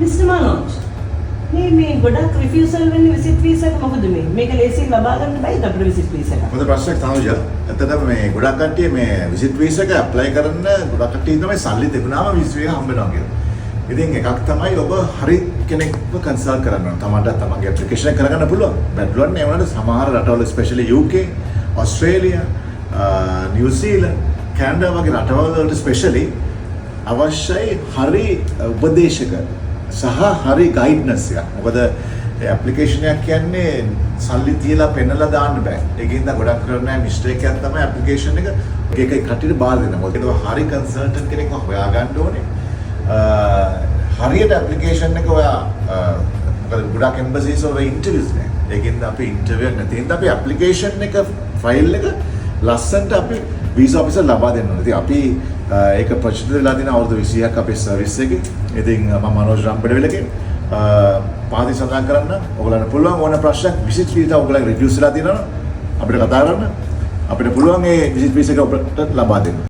Mr. Manoj, මේ ගොඩක් රිෆියුසල් වෙන්නේ විසිට් වීසා එක මොකද මේ? මේක ලේසියෙන් ලබා ගන්න බැයිද අපිට විසිට් වීසා එක? මොකද ප්‍රශ්නයක් තනුජා. ඇත්තටම මේ ගොඩක් කට්ටිය මේ විසිට් වීසා එක ඇප්ලයි කරන්න ගොඩක් කට්ටිය තමයි සල්ලි තිබුණාම විසිට් වීසා හම්බ වෙනවා කියලා. ඉතින් එකක් තමයි ඔබ හරි කෙනෙක්ව කන්සල්ට් කරන්න ඕන. තමන්ට තමන්ගේ ඇප්ලිකේෂන් එක කරගන්න පුළුවන්. බැටළුවන් නේ වුණාට සමහර රටවල ස්පෙෂලි UK, ඕස්ට්‍රේලියා, නිව්සීලන්ත, කැනඩා වගේ රටවල් වලට ස්පෙෂලි අවශ්‍යයි හරි උපදේශක සහ හරි ගයිඩ්නස් එකක්. මොකද ඇප්ලිකේෂන් එකක් කියන්නේ සල්ලි තියලා පෙන්නලා දාන්න බෑ. ඒකෙන්ද ගොඩක් කරන්නේ මිස්ටේක් එකක් තමයි ඇප්ලිකේෂන් එක එක කට්ටියට බාර දෙනවා. මොකද ඒක හරි කන්සල්ටන්ට් කෙනෙක්ව හොයාගන්න ඕනේ. හරියට ඇප්ලිකේෂන් එක ඔයා මොකද ගොඩක් එම්බසිස් වල ඉන්ටර්වියුස් නෑ. ඒකෙන්ද අපි ඉන්ටර්වියු එක නැති හින්දා අපි ඇප්ලිකේෂන් එක ෆයිල් එක ලස්සනට අපි වීසා ඔෆිසර් ලබා දෙන්න ඕනේ. ඉතින් අපි ඒක ප්‍රචලිත වෙලා තියෙන අවුරුදු 20ක් අපේ සර්විස් එකේ. ඉතින් මම මනෝජ් රම්පඩවිලගේ පාදි සඳහන් කරන්න ඔයගලන්ට පුළුවන් ඕන ප්‍රශ්නයක් විසිට් වීසා ඔයගලගේ රිඩියුස් වෙලා තියෙනවා අපිට කතා කරන්න. අපිට පුළුවන් ඒ විසිට් වීසා එක ඔබට ලබා දෙන්න.